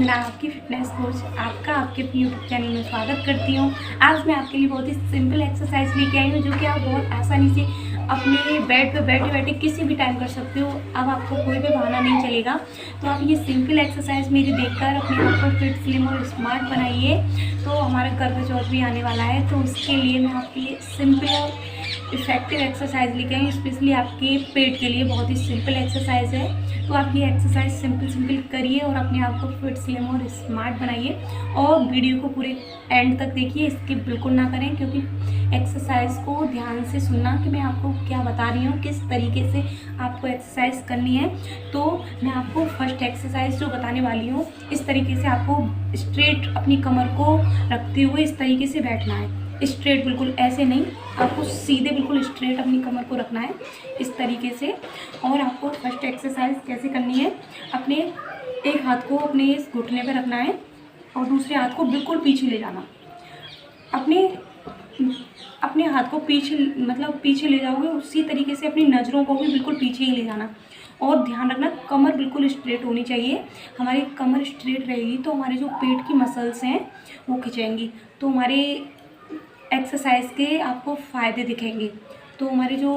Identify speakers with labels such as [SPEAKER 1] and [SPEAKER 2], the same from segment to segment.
[SPEAKER 1] वंदना, आपकी fitness coach आपका आपके यूट्यूब चैनल में स्वागत करती हूँ। आज मैं आपके लिए बहुत ही सिंपल एक्सरसाइज लेके आई हूँ जो कि आप बहुत आसानी से अपने बेड पे बैठे बैठे किसी भी टाइम कर सकते हो। अब आपको कोई भी बहाना नहीं चलेगा। तो आप ये सिंपल एक्सरसाइज मेरी देखकर अपने आप को फिट, स्लिम और स्मार्ट बनाइए। तो हमारा करवा चौथ भी आने वाला है, तो उसके लिए मैं आपके लिए सिंपल और इफेक्टिव एक्सरसाइज लेके आई हूँ। स्पेशली आपके पेट के लिए बहुत ही सिंपल एक्सरसाइज है। तो आप ये एक्सरसाइज सिंपल करिए और अपने आप को फिट, स्लिम और स्मार्ट बनाइए। और वीडियो को पूरे एंड तक देखिए, स्किप बिल्कुल ना करें, क्योंकि एक्सरसाइज को ध्यान से सुनना कि मैं आपको क्या बता रही हूँ, किस तरीके से आपको एक्सरसाइज करनी है। तो मैं आपको फर्स्ट एक्सरसाइज जो बताने वाली हूँ, इस तरीके से आपको स्ट्रेट अपनी कमर को रखते हुए इस तरीके से बैठना है। स्ट्रेट बिल्कुल ऐसे नहीं, आपको सीधे बिल्कुल स्ट्रेट अपनी कमर को रखना है इस तरीके से। और आपको फर्स्ट एक्सरसाइज कैसे करनी है, अपने एक हाथ को अपने इस घुटने पे रखना है और दूसरे हाथ को बिल्कुल पीछे ले जाना। अपने हाथ को पीछे ले जाओगे, उसी तरीके से अपनी नज़रों को भी बिल्कुल पीछे ही ले जाना। और ध्यान रखना, कमर बिल्कुल स्ट्रेट होनी चाहिए। हमारी कमर स्ट्रेट रहेगी तो हमारे जो पेट की मसल्स हैं वो खिंचेंगी, तो हमारे एक्सरसाइज के आपको फ़ायदे दिखेंगे। तो हमारी जो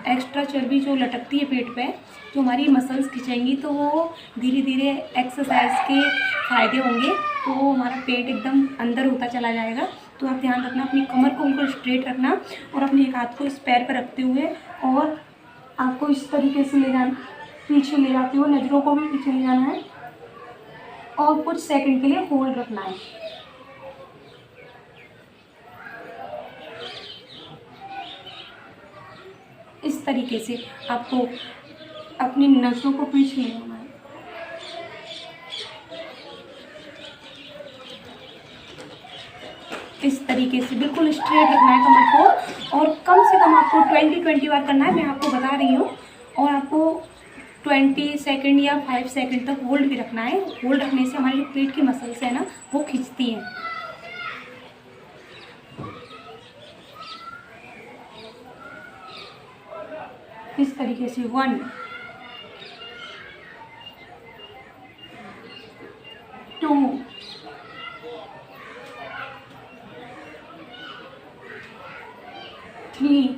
[SPEAKER 1] एक्स्ट्रा चर्बी जो लटकती है पेट पे, जो हमारी मसल्स खिंचेंगी, तो वो धीरे धीरे एक्सरसाइज के फ़ायदे होंगे, तो वो हमारा पेट एकदम अंदर होता चला जाएगा। तो आप ध्यान रखना, अपनी कमर को बिल्कुल स्ट्रेट रखना और अपने एक हाथ को इस पैर पर रखते हुए और आपको इस तरीके से ले जाना, पीछे ले जाते हुए नज़रों को भी पीछे ले जाना है और कुछ सेकंड के लिए होल्ड रखना है। इस तरीके से आपको अपनी नसों को पीछे ले जाना है। इस तरीके से बिल्कुल स्ट्रेट रखना है कमर को, और कम से कम आपको 20 बार करना है, मैं आपको बता रही हूँ। और आपको 20 सेकंड या 5 सेकंड तक होल्ड भी रखना है। होल्ड रखने से हमारी जो पेट की मसल्स है ना, वो खिंचती हैं। इस तरीके से 1 2 3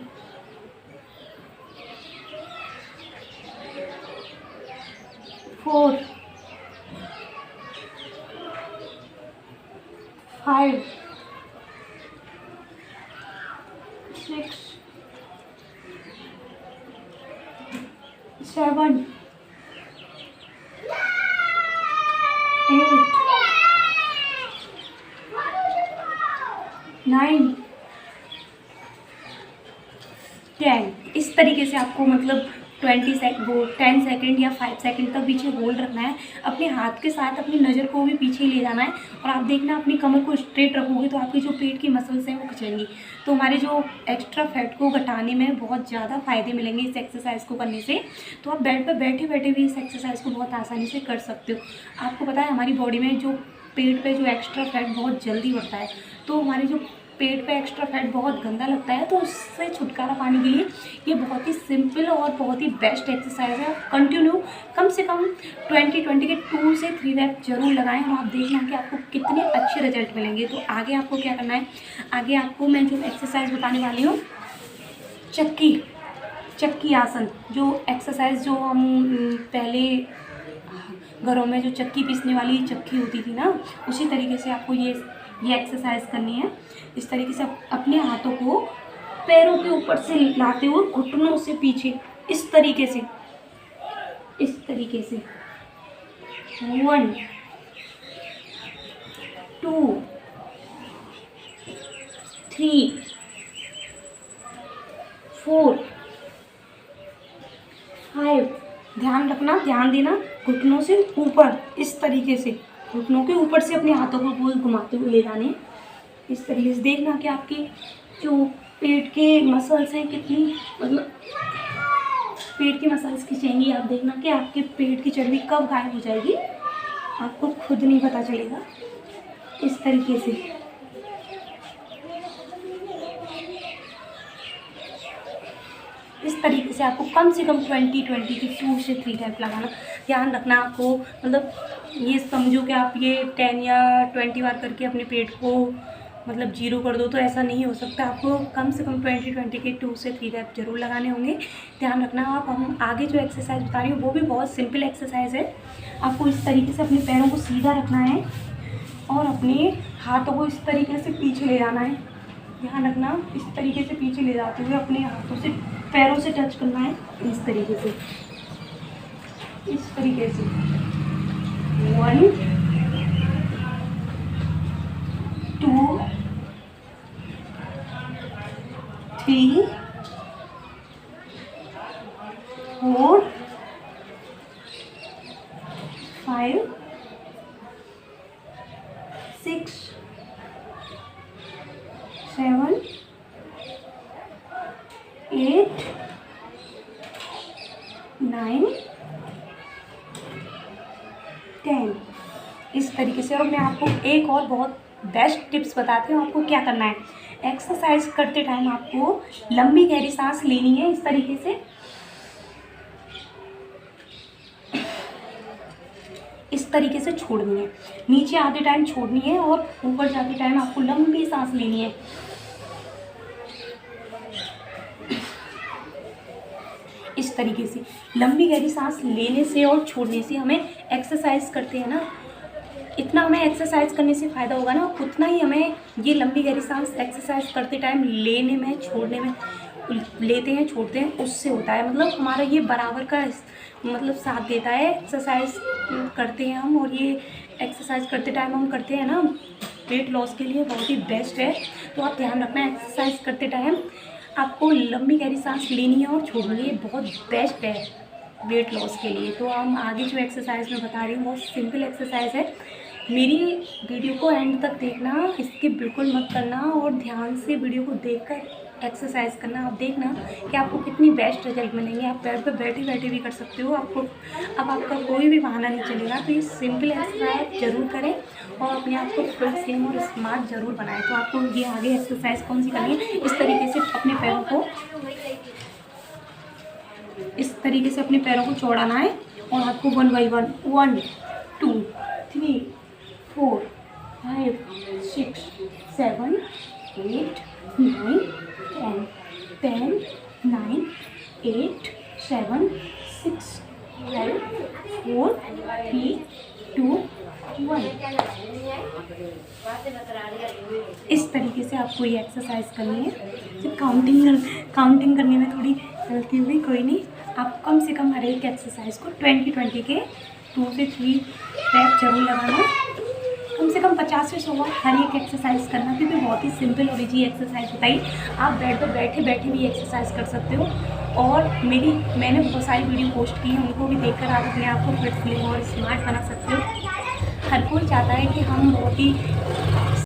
[SPEAKER 1] 4 5 6 7 8 9 10। इस तरीके से आपको 10 सेकंड या 5 सेकंड तक पीछे होल्ड रखना है। अपने हाथ के साथ अपनी नज़र को भी पीछे ले जाना है और आप देखना, अपनी कमर को स्ट्रेट रखोगे तो आपकी जो पेट की मसल्स हैं वो खिंचेंगी, तो हमारे जो एक्स्ट्रा फैट को घटाने में बहुत ज़्यादा फ़ायदे मिलेंगे इस एक्सरसाइज को करने से। तो आप बेड पर बैठे बैठे भी इस एक्सरसाइज को बहुत आसानी से कर सकते हो। आपको पता है, हमारी बॉडी में जो पेट पे जो एक्स्ट्रा फैट बहुत जल्दी बढ़ता है, तो हमारे जो पेट पे एक्स्ट्रा फैट बहुत गंदा लगता है, तो उससे छुटकारा पाने के लिए ये बहुत ही सिंपल और बहुत ही बेस्ट एक्सरसाइज है। कंटिन्यू कम से कम 20 के 2 से 3 रैप जरूर लगाएं और आप देखना कि आपको कितने अच्छे रिजल्ट मिलेंगे। तो आगे आपको क्या करना है, आगे आपको मैं जो एक्सरसाइज बताने वाली हूँ, चक्की आसन, जो एक्सरसाइज जो हम पहले घरों में जो चक्की पीसने वाली चक्की होती थी ना, उसी तरीके से आपको ये एक्सरसाइज करनी है। इस तरीके से आप अपने हाथों को पैरों के ऊपर से लाते हुए घुटनों से पीछे, इस तरीके से 1 2 3 4 5। ध्यान रखना, ध्यान देना, घुटनों से ऊपर, इस तरीके से घुटनों के ऊपर से अपने हाथों को गोल घुमाते हुए ले जाने। इस तरीके से देखना कि आपकी जो पेट के मसल्स हैं कितनी, पेट की मसल्स खिंचेंगी। आप देखना कि आपके पेट की चर्बी कब गायब हो जाएगी, आपको खुद नहीं पता चलेगा। इस तरीके से इस तरीके से आपको कम से कम 20 के 2 से 3 रैप लगाना। ध्यान रखना आपको, मतलब ये समझो कि आप ये 10 या 20 बार करके अपने पेट को मतलब 0 कर दो, तो ऐसा नहीं हो सकता। आपको कम से कम 20 के 2 से 3 रैप जरूर लगाने होंगे। ध्यान रखना आप। हम आगे जो एक्सरसाइज बता रही हूँ वो भी बहुत सिंपल एक्सरसाइज है। आपको इस तरीके से अपने पैरों को सीधा रखना है और अपने हाथों को इस तरीके से पीछे ले जाना है। ध्यान रखना, इस तरीके से पीछे ले जाते हुए अपने हाथों से पैरों से टच करना है, इस तरीके से, इस तरीके से। 1 2 3 4 5 6 7 8 9 10, इस तरीके से। और मैं आपको एक और बहुत बेस्ट टिप्स बताती हूँ आपको क्या करना है। एक्सरसाइज करते टाइम आपको लंबी गहरी सांस लेनी है, इस तरीके से, इस तरीके से छोड़नी है। नीचे आते टाइम छोड़नी है और ऊपर जाते टाइम आपको लंबी सांस लेनी है। इस तरीके से लंबी गहरी सांस लेने से और छोड़ने से, हमें एक्सरसाइज करते हैं ना, इतना हमें एक्सरसाइज करने से फ़ायदा होगा ना, उतना ही हमें ये लंबी गहरी सांस एक्सरसाइज करते टाइम लेने में, छोड़ने में, लेते हैं छोड़ते हैं, उससे होता है। मतलब हमारा ये बराबर का मतलब साथ देता है। एक्सरसाइज करते हैं हम, और ये एक्सरसाइज करते टाइम हम करते हैं ना, वेट लॉस के लिए बहुत ही बेस्ट है। तो आप ध्यान रखना, एक्सरसाइज करते टाइम आपको लंबी गहरी सांस लेनी है और छोड़नी है, बहुत बेस्ट है वेट लॉस के लिए। तो हम आगे जो एक्सरसाइज मैं बता रही हूँ बहुत सिंपल एक्सरसाइज है। मेरी वीडियो को एंड तक देखना, इसके बिल्कुल मत करना, और ध्यान से वीडियो को देखकर एक्सरसाइज करना। आप देखना कि आपको कितनी बेस्ट रिजल्ट मिलेंगे। आप बेड पर बैठे बैठे भी कर सकते हो। आपको अब आपका कोई भी बहाना नहीं चलेगा। तो ये सिंपल एक्सरसाइज ज़रूर करें और अपने आप को फुल स्लिम और स्मार्ट ज़रूर बनाएं। तो आपको ये आगे एक्सरसाइज कौन सी करनी है, इस तरीके से अपने पैरों को, इस तरीके से अपने पैरों को चौड़ाना है और आपको 1 by 1 1 2 3 4 5 6 7 8 9 10 9 8 7 6 5 4 3 2 1। इस तरीके से आपको ये एक्सरसाइज करनी है। जब काउंटिंग करने में थोड़ी गलती हुई, कोई नहीं, आप कम से कम हर एक एक्सरसाइज को 20 के 2 से 3 रैप जरूर लगाना। कम से कम 50 से 100 हर एक एक्सरसाइज करना, क्योंकि बहुत ही सिंपल और इजी एक्सरसाइज बताई। आप बेड पर बैठे बैठे भी एक्सरसाइज कर सकते हो। और मैंने बहुत सारी वीडियो पोस्ट की हैं, उनको भी देखकर आप अपने आप को फिट, स्लिम और स्मार्ट बना सकते हो। हर कोई चाहता है कि हम बहुत ही